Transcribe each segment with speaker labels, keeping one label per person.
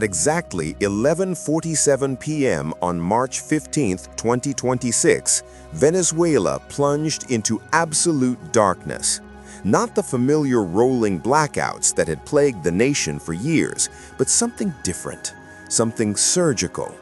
Speaker 1: At exactly 11:47 p.m. on March 15, 2026, Venezuela plunged into absolute darkness. Not the familiar rolling blackouts that had plagued the nation for years, but something different, something surgical.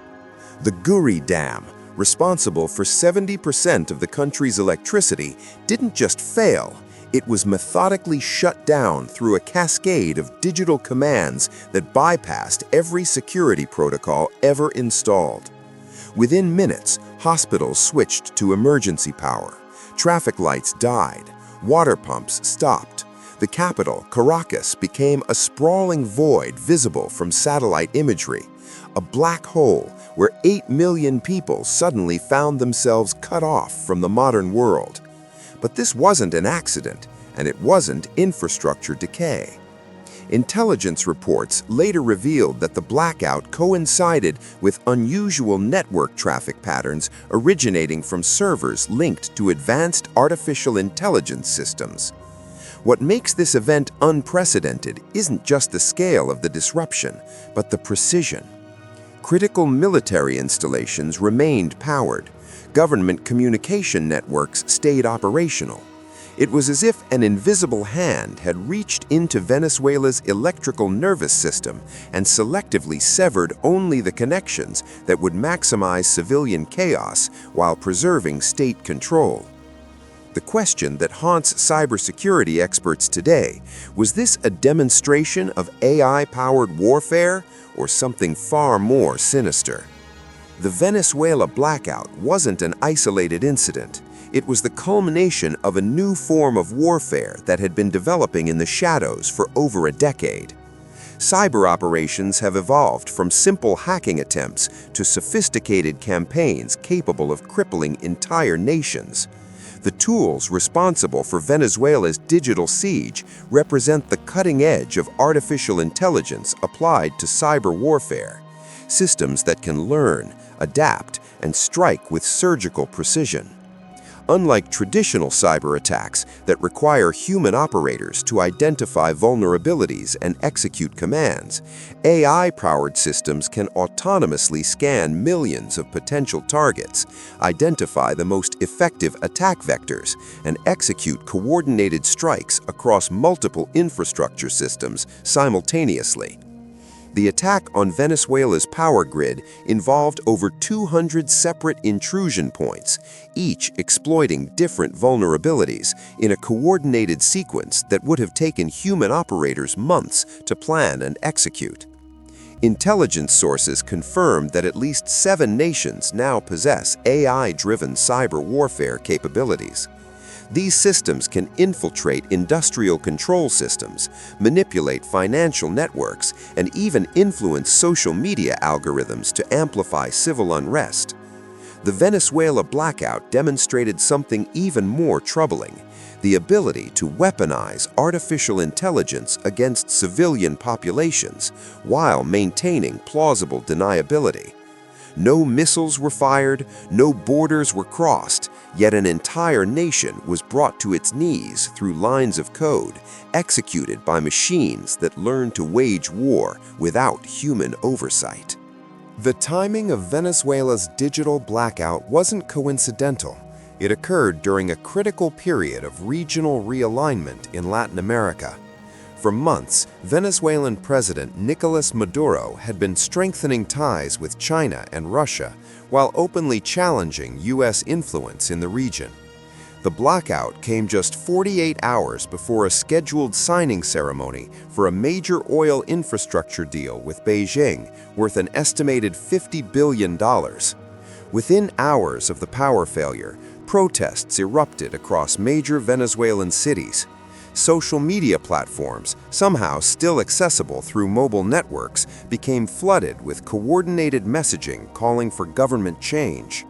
Speaker 1: The Guri Dam, responsible for 70% of the country's electricity, didn't just fail. It was methodically shut down through a cascade of digital commands that bypassed every security protocol ever installed. Within minutes, hospitals switched to emergency power. Traffic lights died. Water pumps stopped. The capital, Caracas, became a sprawling void visible from satellite imagery, a black hole where 8 million people suddenly found themselves cut off from the modern world. But this wasn't an accident, and it wasn't infrastructure decay. Intelligence reports later revealed that the blackout coincided with unusual network traffic patterns originating from servers linked to advanced artificial intelligence systems. What makes this event unprecedented isn't just the scale of the disruption, but the precision. Critical military installations remained powered. Government communication networks stayed operational. It was as if an invisible hand had reached into Venezuela's electrical nervous system and selectively severed only the connections that would maximize civilian chaos while preserving state control. The question that haunts cybersecurity experts today: was this a demonstration of AI-powered warfare or something far more sinister? The Venezuela blackout wasn't an isolated incident. It was the culmination of a new form of warfare that had been developing in the shadows for over a decade. Cyber operations have evolved from simple hacking attempts to sophisticated campaigns capable of crippling entire nations. The tools responsible for Venezuela's digital siege represent the cutting edge of artificial intelligence applied to cyber warfare. Systems that can learn, adapt, and strike with surgical precision. Unlike traditional cyber attacks that require human operators to identify vulnerabilities and execute commands, AI-powered systems can autonomously scan millions of potential targets, identify the most effective attack vectors, and execute coordinated strikes across multiple infrastructure systems simultaneously. The attack on Venezuela's power grid involved over 200 separate intrusion points, each exploiting different vulnerabilities in a coordinated sequence that would have taken human operators months to plan and execute. Intelligence sources confirmed that at least 7 nations now possess AI-driven cyber warfare capabilities. These systems can infiltrate industrial control systems, manipulate financial networks, and even influence social media algorithms to amplify civil unrest. The Venezuela blackout demonstrated something even more troubling: the ability to weaponize artificial intelligence against civilian populations while maintaining plausible deniability. No missiles were fired, no borders were crossed, yet an entire nation was brought to its knees through lines of code, executed by machines that learned to wage war without human oversight. The timing of Venezuela's digital blackout wasn't coincidental. It occurred during a critical period of regional realignment in Latin America. For months, Venezuelan President Nicolás Maduro had been strengthening ties with China and Russia while openly challenging U.S. influence in the region. The blackout came just 48 hours before a scheduled signing ceremony for a major oil infrastructure deal with Beijing worth an estimated $50 billion. Within hours of the power failure, protests erupted across major Venezuelan cities. Social media platforms, somehow still accessible through mobile networks, became flooded with coordinated messaging calling for government change.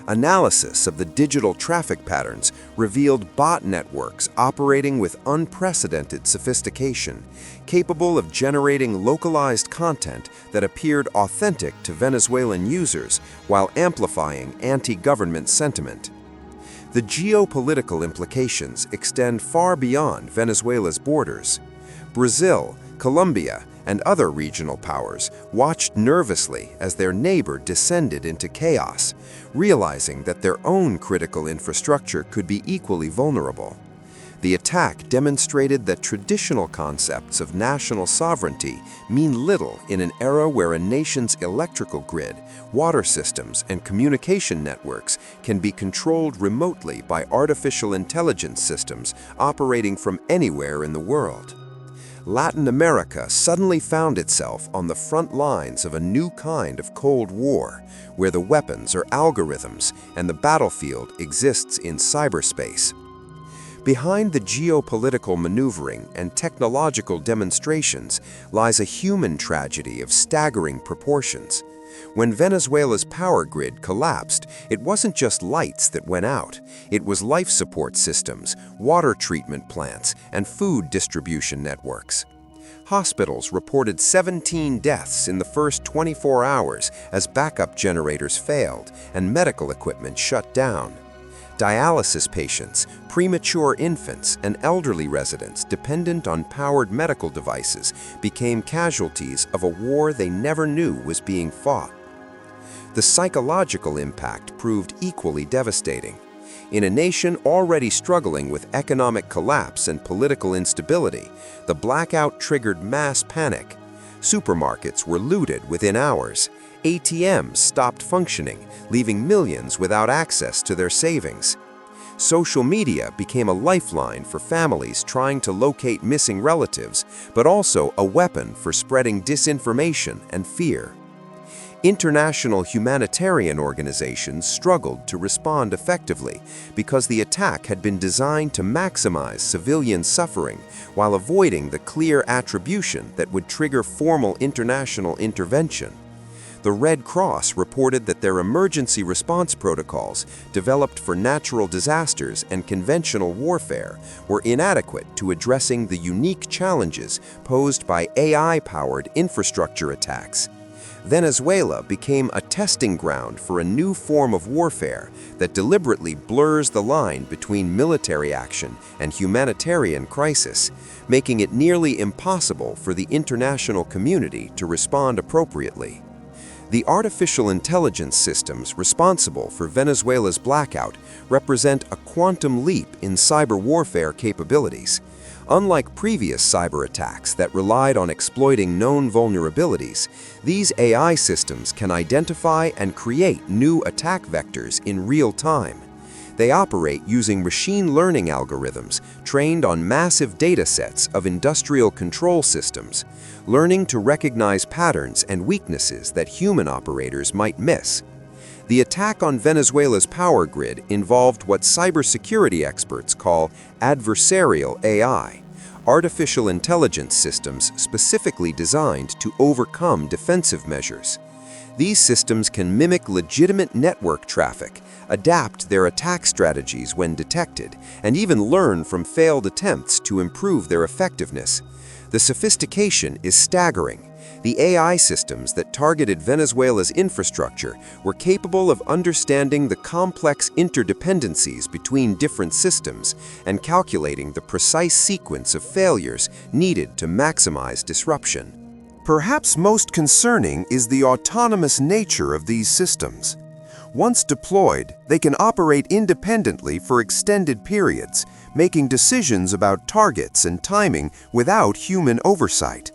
Speaker 1: Analysis of the digital traffic patterns revealed bot networks operating with unprecedented sophistication, capable of generating localized content that appeared authentic to Venezuelan users while amplifying anti-government sentiment. The geopolitical implications extend far beyond Venezuela's borders. Brazil, Colombia, and other regional powers watched nervously as their neighbor descended into chaos, realizing that their own critical infrastructure could be equally vulnerable. The attack demonstrated that traditional concepts of national sovereignty mean little in an era where a nation's electrical grid, water systems, and communication networks can be controlled remotely by artificial intelligence systems operating from anywhere in the world. Latin America suddenly found itself on the front lines of a new kind of Cold War, where the weapons are algorithms and the battlefield exists in cyberspace. Behind the geopolitical maneuvering and technological demonstrations lies a human tragedy of staggering proportions. When Venezuela's power grid collapsed, it wasn't just lights that went out. It was life support systems, water treatment plants, and food distribution networks. Hospitals reported 17 deaths in the first 24 hours as backup generators failed and medical equipment shut down. Dialysis patients, premature infants, and elderly residents dependent on powered medical devices became casualties of a war they never knew was being fought. The psychological impact proved equally devastating. In a nation already struggling with economic collapse and political instability, the blackout triggered mass panic. Supermarkets were looted within hours. ATMs stopped functioning, leaving millions without access to their savings. Social media became a lifeline for families trying to locate missing relatives, but also a weapon for spreading disinformation and fear. International humanitarian organizations struggled to respond effectively because the attack had been designed to maximize civilian suffering while avoiding the clear attribution that would trigger formal international intervention. The Red Cross reported that their emergency response protocols, developed for natural disasters and conventional warfare, were inadequate to addressing the unique challenges posed by AI-powered infrastructure attacks. Venezuela became a testing ground for a new form of warfare that deliberately blurs the line between military action and humanitarian crisis, making it nearly impossible for the international community to respond appropriately. The artificial intelligence systems responsible for Venezuela's blackout represent a quantum leap in cyber warfare capabilities. Unlike previous cyber attacks that relied on exploiting known vulnerabilities, these AI systems can identify and create new attack vectors in real time. They operate using machine learning algorithms trained on massive data sets of industrial control systems, learning to recognize patterns and weaknesses that human operators might miss. The attack on Venezuela's power grid involved what cybersecurity experts call adversarial AI, artificial intelligence systems specifically designed to overcome defensive measures. These systems can mimic legitimate network traffic, adapt their attack strategies when detected, and even learn from failed attempts to improve their effectiveness. The sophistication is staggering. The AI systems that targeted Venezuela's infrastructure were capable of understanding the complex interdependencies between different systems and calculating the precise sequence of failures needed to maximize disruption. Perhaps most concerning is the autonomous nature of these systems. Once deployed, they can operate independently for extended periods, making decisions about targets and timing without human oversight.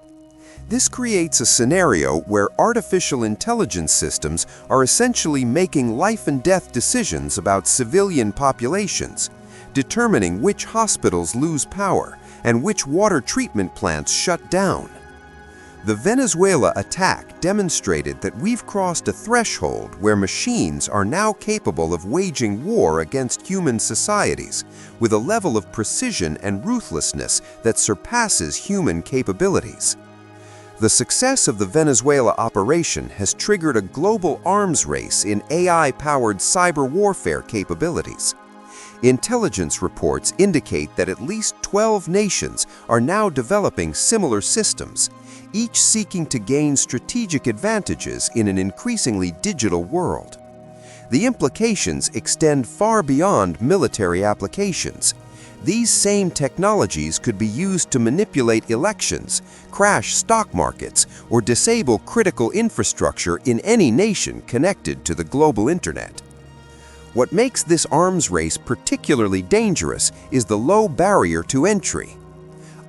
Speaker 1: This creates a scenario where artificial intelligence systems are essentially making life and death decisions about civilian populations, determining which hospitals lose power and which water treatment plants shut down. The Venezuela attack demonstrated that we've crossed a threshold where machines are now capable of waging war against human societies with a level of precision and ruthlessness that surpasses human capabilities. The success of the Venezuela operation has triggered a global arms race in AI-powered cyber warfare capabilities. Intelligence reports indicate that at least 12 nations are now developing similar systems, each seeking to gain strategic advantages in an increasingly digital world. The implications extend far beyond military applications. These same technologies could be used to manipulate elections, crash stock markets, or disable critical infrastructure in any nation connected to the global internet. What makes this arms race particularly dangerous is the low barrier to entry.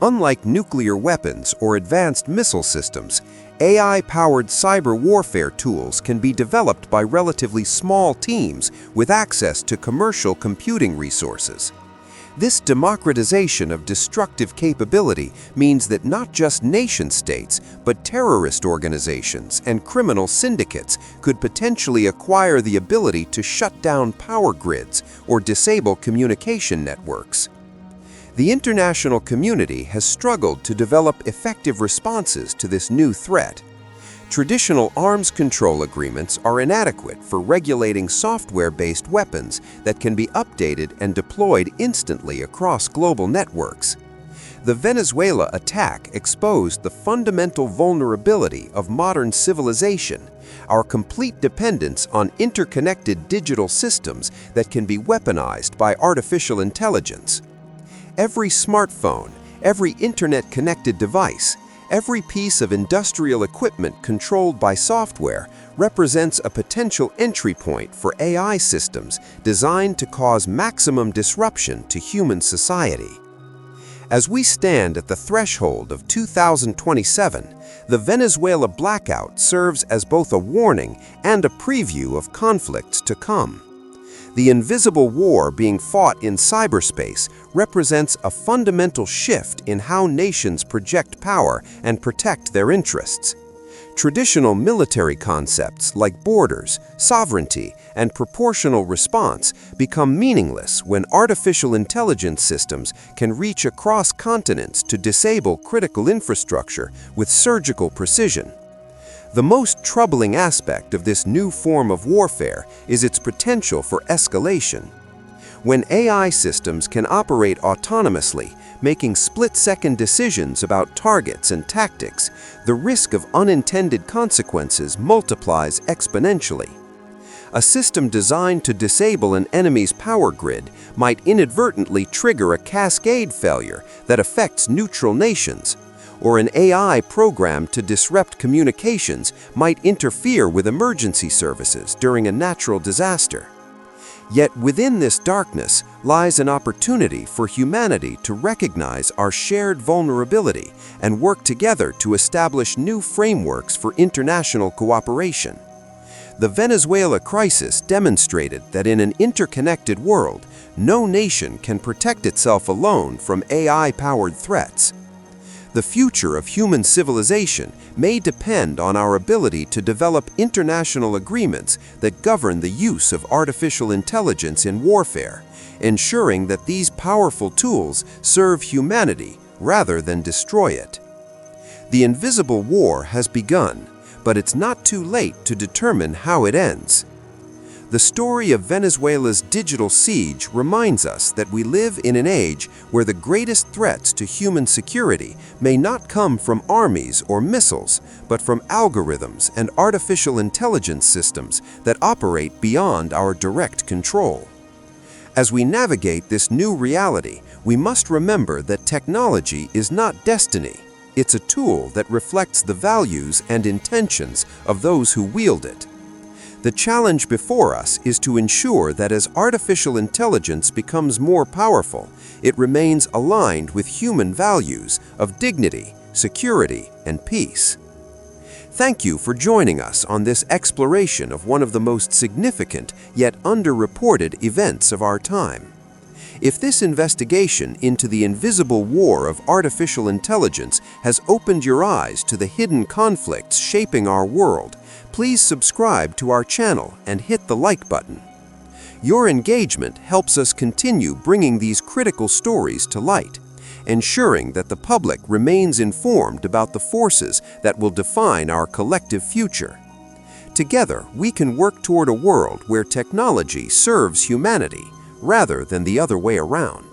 Speaker 1: Unlike nuclear weapons or advanced missile systems, AI-powered cyber warfare tools can be developed by relatively small teams with access to commercial computing resources. This democratization of destructive capability means that not just nation-states, but terrorist organizations and criminal syndicates could potentially acquire the ability to shut down power grids or disable communication networks. The international community has struggled to develop effective responses to this new threat. Traditional arms control agreements are inadequate for regulating software-based weapons that can be updated and deployed instantly across global networks. The Venezuela attack exposed the fundamental vulnerability of modern civilization, our complete dependence on interconnected digital systems that can be weaponized by artificial intelligence. Every smartphone, every internet-connected device, every piece of industrial equipment controlled by software represents a potential entry point for AI systems designed to cause maximum disruption to human society. As we stand at the threshold of 2027, the Venezuela blackout serves as both a warning and a preview of conflicts to come. The invisible war being fought in cyberspace represents a fundamental shift in how nations project power and protect their interests. Traditional military concepts like borders, sovereignty, and proportional response become meaningless when artificial intelligence systems can reach across continents to disable critical infrastructure with surgical precision. The most troubling aspect of this new form of warfare is its potential for escalation. When AI systems can operate autonomously, making split-second decisions about targets and tactics, the risk of unintended consequences multiplies exponentially. A system designed to disable an enemy's power grid might inadvertently trigger a cascade failure that affects neutral nations, or an AI programmed to disrupt communications might interfere with emergency services during a natural disaster. Yet within this darkness lies an opportunity for humanity to recognize our shared vulnerability and work together to establish new frameworks for international cooperation. The Venezuela crisis demonstrated that in an interconnected world, no nation can protect itself alone from AI-powered threats. The future of human civilization may depend on our ability to develop international agreements that govern the use of artificial intelligence in warfare, ensuring that these powerful tools serve humanity rather than destroy it. The invisible war has begun, but it's not too late to determine how it ends. The story of Venezuela's digital siege reminds us that we live in an age where the greatest threats to human security may not come from armies or missiles, but from algorithms and artificial intelligence systems that operate beyond our direct control. As we navigate this new reality, we must remember that technology is not destiny. It's a tool that reflects the values and intentions of those who wield it. The challenge before us is to ensure that as artificial intelligence becomes more powerful, it remains aligned with human values of dignity, security, and peace. Thank you for joining us on this exploration of one of the most significant yet underreported events of our time. If this investigation into the invisible war of artificial intelligence has opened your eyes to the hidden conflicts shaping our world, please subscribe to our channel and hit the like button. Your engagement helps us continue bringing these critical stories to light, ensuring that the public remains informed about the forces that will define our collective future. Together, we can work toward a world where technology serves humanity rather than the other way around.